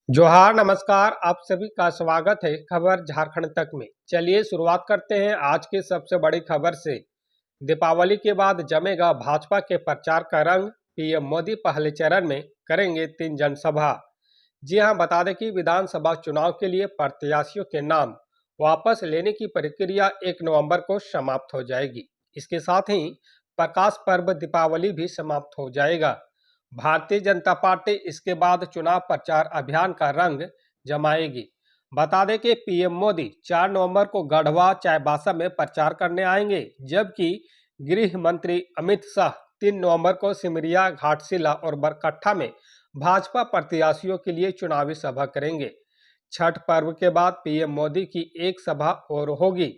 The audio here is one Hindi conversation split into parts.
जोहार नमस्कार। आप सभी का स्वागत है खबर झारखंड तक में। चलिए शुरुआत करते हैं आज की सबसे बड़ी खबर से। दीपावली के बाद जमेगा भाजपा के प्रचार का रंग। पीएम मोदी पहले चरण में करेंगे 3 जनसभा। जी हां, बता दें कि विधानसभा चुनाव के लिए प्रत्याशियों के नाम वापस लेने की प्रक्रिया 1 नवंबर को समाप्त हो जाएगी। इसके साथ ही प्रकाश पर्व दीपावली भी समाप्त हो जाएगा। भारतीय जनता पार्टी इसके बाद चुनाव प्रचार अभियान का रंग जमाएगी। बता दें कि पीएम मोदी 4 नवंबर को गढ़वा चाईबासा में प्रचार करने आएंगे, जबकि गृह मंत्री अमित शाह 3 नवंबर को सिमरिया, घाटशिला और बरकट्ठा में भाजपा प्रत्याशियों के लिए चुनावी सभा करेंगे। छठ पर्व के बाद पीएम मोदी की एक सभा और होगी।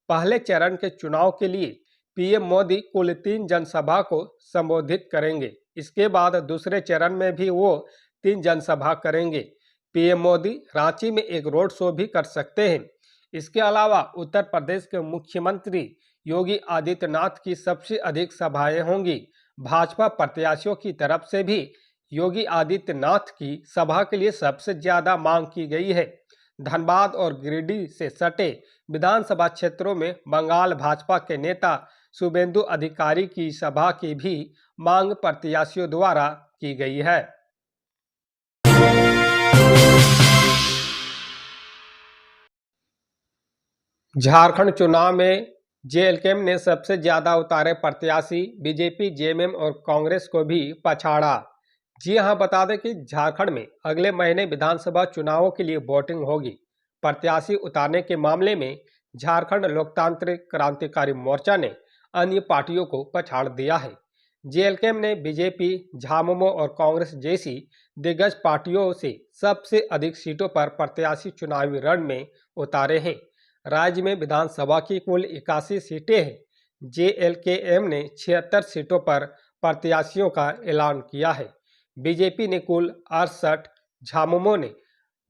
पहले चरण के चुनाव के लिए पीएम मोदी कुल 3 जनसभा को संबोधित करेंगे। इसके बाद दूसरे चरण में भी वो 3 जनसभा करेंगे। पीएम मोदी रांची में एक रोड शो भी कर सकते हैं। इसके अलावा उत्तर प्रदेश के मुख्यमंत्री योगी आदित्यनाथ की सबसे अधिक सभाएं होंगी। भाजपा प्रत्याशियों की तरफ से भी योगी आदित्यनाथ की सभा के लिए सबसे ज्यादा मांग की गई है। धनबाद और गिरिडीह से सटे विधानसभा क्षेत्रों में बंगाल भाजपा के नेता शुभेंदु अधिकारी की सभा की भी मांग प्रत्याशियों द्वारा की गई है। झारखंड चुनाव में जेएलके ने सबसे ज्यादा उतारे प्रत्याशी। बीजेपी, जेएमएम और कांग्रेस को भी पछाड़ा। जी हां, बता दें कि झारखंड में अगले महीने विधानसभा चुनावों के लिए वोटिंग होगी। प्रत्याशी उतारने के मामले में झारखंड लोकतांत्रिक क्रांतिकारी मोर्चा ने अन्य पार्टियों को पछाड़ दिया है। जेएलके ने बीजेपी, झामुमो और कांग्रेस जैसी दिग्गज पार्टियों से सबसे अधिक सीटों पर प्रत्याशी चुनावी रण में उतारे हैं। राज्य में विधानसभा की कुल 81 सीटें हैं। जेएलकेएम ने 76 सीटों पर प्रत्याशियों का ऐलान किया है। बीजेपी ने कुल 68, झामुमो ने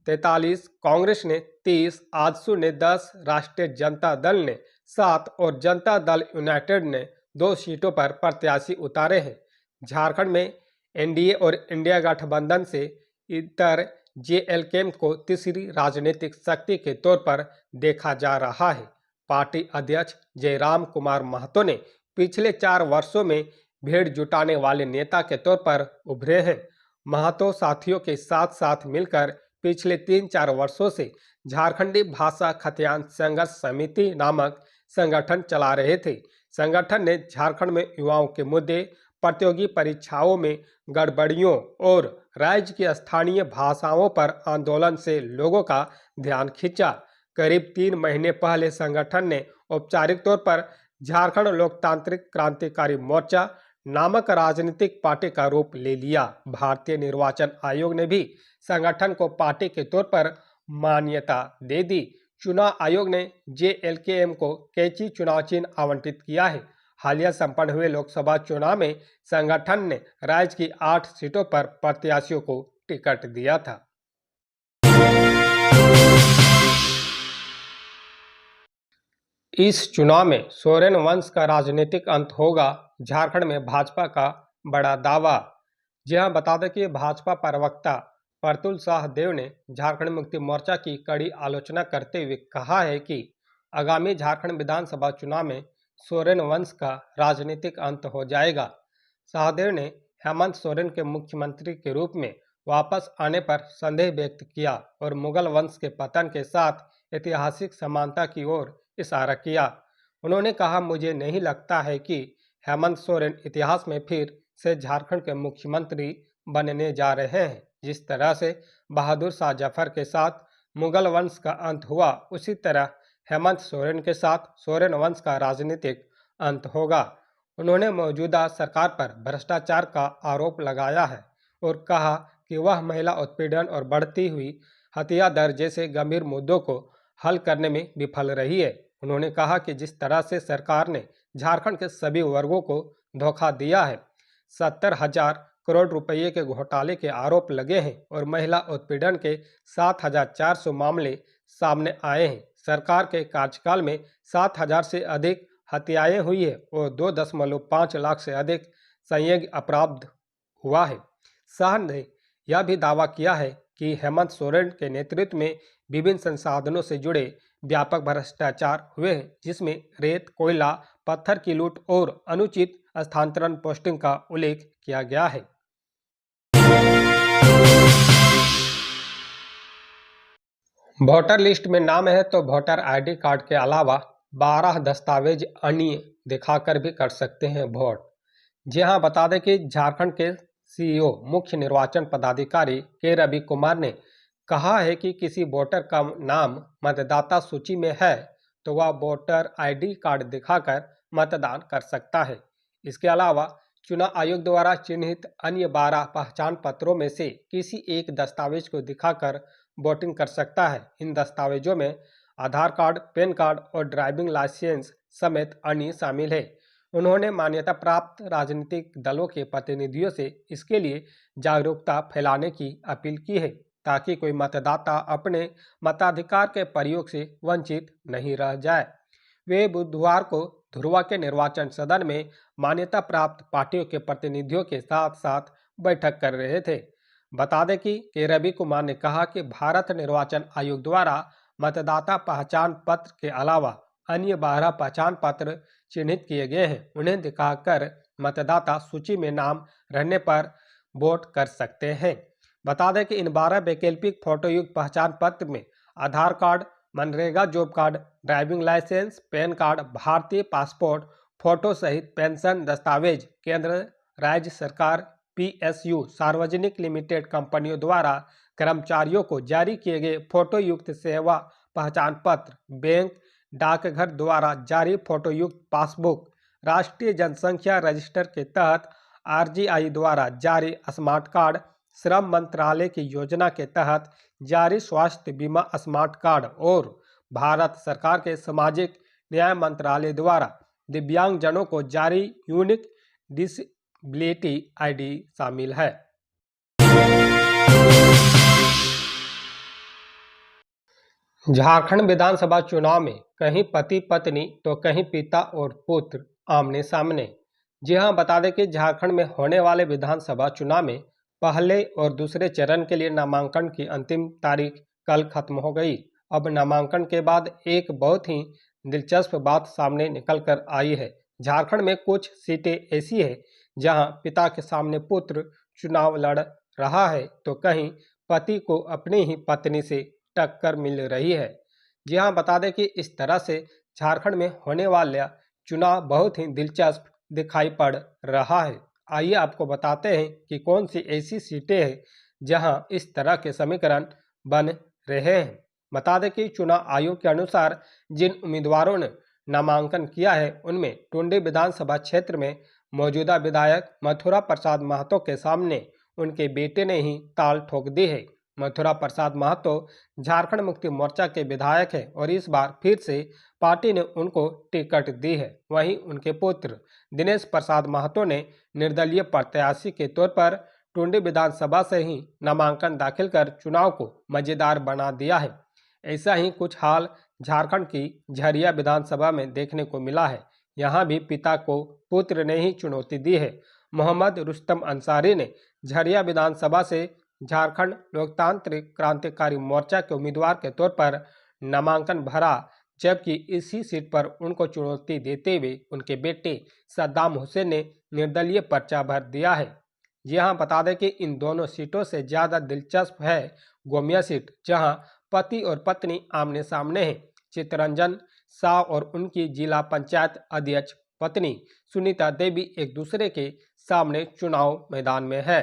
43, कांग्रेस ने 30, आजसू ने 10, राष्ट्रीय जनता दल ने 7 और जनता दल यूनाइटेड ने 2 सीटों पर प्रत्याशी उतारे हैं। झारखंड में एनडीए और इंडिया गठबंधन से इतर जेएलके को तीसरी राजनीतिक शक्ति के तौर पर देखा जा रहा है। पार्टी अध्यक्ष जयराम कुमार महतो ने पिछले 4 वर्षों में भीड़ जुटाने वाले नेता के तौर पर उभरे हैं। महतो साथियों के साथ साथ मिलकर पिछले 3-4 वर्षों से झारखंडी भाषा खतियान संघर्ष समिति नामक संगठन चला रहे थे। संगठन ने झारखंड में युवाओं के मुद्दे, प्रतियोगी परीक्षाओं में गड़बड़ियों और राज्य की स्थानीय भाषाओं पर आंदोलन से लोगों का ध्यान खींचा। करीब 3 महीने पहले संगठन ने औपचारिक तौर पर झारखंड लोकतांत्रिक क्रांतिकारी मोर्चा नामक राजनीतिक पार्टी का रूप ले लिया। भारतीय निर्वाचन आयोग ने भी संगठन को पार्टी के तौर पर मान्यता दे दी। चुनाव आयोग ने जेएलकेएम को कैची चुनाव चिन्ह आवंटित किया है। हालिया संपन्न हुए लोकसभा चुनाव में संगठन ने राज्य की 8 सीटों पर प्रत्याशियों को टिकट दिया था। इस चुनाव में सोरेन वंश का राजनीतिक अंत होगा, झारखंड में भाजपा का बड़ा दावा। जी हां, बता दें कि भाजपा प्रवक्ता प्रतुल शाह देव ने झारखंड मुक्ति मोर्चा की कड़ी आलोचना करते हुए कहा है कि आगामी झारखंड विधानसभा चुनाव में सोरेन वंश का राजनीतिक अंत हो जाएगा। शाहदेव ने हेमंत सोरेन के मुख्यमंत्री के रूप में वापस आने पर संदेह व्यक्त किया और मुगल वंश के पतन के साथ ऐतिहासिक समानता की ओर इशारा किया। उन्होंने कहा, मुझे नहीं लगता है कि हेमंत सोरेन इतिहास में फिर से झारखंड के मुख्यमंत्री बनने जा रहे हैं। जिस तरह से बहादुर शाह जफर के साथ मुगल वंश का अंत हुआ, उसी तरह हेमंत सोरेन के साथ सोरेन वंश का राजनीतिक अंत होगा। उन्होंने मौजूदा सरकार पर भ्रष्टाचार का आरोप लगाया है और कहा कि वह महिला उत्पीड़न और बढ़ती हुई हत्या दर जैसे गंभीर मुद्दों को हल करने में विफल रही है। उन्होंने कहा कि जिस तरह से सरकार ने झारखंड के सभी वर्गों को धोखा दिया है, 70,000 करोड़ रुपये के घोटाले के आरोप लगे हैं और महिला उत्पीड़न के 7,400 मामले सामने आए हैं। सरकार के कार्यकाल में 7,000 से अधिक हत्याएं हुई है और 2.5 लाख से अधिक संज्ञेय अपराध हुआ है। शाह ने यह भी दावा किया है कि हेमंत सोरेन के नेतृत्व में विभिन्न संसाधनों से जुड़े व्यापक भ्रष्टाचार हुए हैं, जिसमें रेत, कोयला, पत्थर की लूट और अनुचित स्थानांतरण पोस्टिंग का उल्लेख किया गया है। वोटर लिस्ट में नाम है तो वोटर आईडी कार्ड के अलावा 12 दस्तावेज अन्य दिखाकर भी कर सकते हैं वोट। जी हाँ, बता दें कि झारखंड के सीईओ मुख्य निर्वाचन पदाधिकारी के रवि कुमार ने कहा है कि किसी वोटर का नाम मतदाता सूची में है तो वह वोटर आईडी कार्ड दिखाकर मतदान कर सकता है। इसके अलावा चुनाव आयोग द्वारा चिन्हित अन्य 12 पहचान पत्रों में से किसी एक दस्तावेज को दिखाकर वोटिंग कर सकता है। इन दस्तावेजों में आधार कार्ड, पैन कार्ड और ड्राइविंग लाइसेंस समेत अन्य शामिल है। उन्होंने मान्यता प्राप्त राजनीतिक दलों के प्रतिनिधियों से इसके लिए जागरूकता फैलाने की अपील की है, ताकि कोई मतदाता अपने मताधिकार के प्रयोग से वंचित नहीं रह जाए। वे बुधवार को धुरवा के निर्वाचन सदन में मान्यता प्राप्त पार्टियों के प्रतिनिधियों के साथ साथ बैठक कर रहे थे। बता दें कि रवि कुमार ने कहा कि भारत निर्वाचन आयोग द्वारा मतदाता पहचान पत्र के अलावा अन्य 12 पहचान पत्र चिन्हित किए गए हैं। उन्हें दिखाकर मतदाता सूची में नाम रहने पर वोट कर सकते हैं। बता दें कि इन 12 वैकल्पिक फोटोयुक्त पहचान पत्र में आधार कार्ड, मनरेगा job card, driving licence, PAN card, भारतीय पासपोर्ट फोटो सहित पेंशन दस्तावेज केंद्र राज्य सरकार, पीएसयू, सार्वजनिक लिमिटेड कंपनियों द्वारा कर्मचारियों को जारी किए गए फोटोयुक्त सेवा पहचान पत्र, बैंक डाकघर द्वारा जारी फोटोयुक्त पासबुक, राष्ट्रीय जनसंख्या रजिस्टर के तहत आरजीआई द्वारा जारी स्मार्ट कार्ड, श्रम मंत्रालय की योजना के तहत जारी स्वास्थ्य बीमा स्मार्ट कार्ड और भारत सरकार के सामाजिक न्याय मंत्रालय द्वारा दिव्यांगजनों को जारी यूनिक डिसेबिलिटी आईडी शामिल है। झारखंड विधानसभा चुनाव में कहीं पति पत्नी तो कहीं पिता और पुत्र आमने सामने। जी हां, बता दें कि झारखंड में होने वाले विधानसभा चुनाव में पहले और दूसरे चरण के लिए नामांकन की अंतिम तारीख कल खत्म हो गई। अब नामांकन के बाद एक बहुत ही दिलचस्प बात सामने निकल कर आई है। झारखंड में कुछ सीटें ऐसी है जहां पिता के सामने पुत्र चुनाव लड़ रहा है तो कहीं पति को अपनी ही पत्नी से टक्कर मिल रही है। जी हां, बता दें कि इस तरह से झारखंड में होने वाला चुनाव बहुत ही दिलचस्प दिखाई पड़ रहा है। आइए आपको बताते हैं कि कौन सी ऐसी सीटें हैं जहां इस तरह के समीकरण बन रहे हैं। बता दें कि चुनाव आयोग के अनुसार जिन उम्मीदवारों ने नामांकन किया है उनमें टुंडी विधानसभा क्षेत्र में मौजूदा विधायक मथुरा प्रसाद महतो के सामने उनके बेटे ने ही ताल ठोक दी है। मथुरा प्रसाद महतो झारखंड मुक्ति मोर्चा के विधायक है और इस बार फिर से पार्टी ने उनको टिकट दी है। वहीं उनके पुत्र दिनेश प्रसाद महतो ने निर्दलीय प्रत्याशी के तौर पर टुंडी विधानसभा से ही नामांकन दाखिल कर चुनाव को मजेदार बना दिया है। ऐसा ही कुछ हाल झारखंड की झरिया विधानसभा में देखने को मिला है। यहाँ भी पिता को पुत्र ने ही चुनौती दी है। मोहम्मद रुस्तम अंसारी ने झरिया विधानसभा से झारखंड लोकतांत्रिक क्रांतिकारी मोर्चा के उम्मीदवार के तौर पर नामांकन भरा, जबकि इसी सीट पर उनको चुनौती देते हुए उनके बेटे सद्दाम हुसैन ने निर्दलीय पर्चा भर दिया है। जी हां, बता दें कि इन दोनों सीटों से ज़्यादा दिलचस्प है गोमिया सीट, जहां पति और पत्नी आमने सामने हैं। चित्तरंजन शाह और उनकी जिला पंचायत अध्यक्ष पत्नी सुनीता देवी एक दूसरे के सामने चुनाव मैदान में है।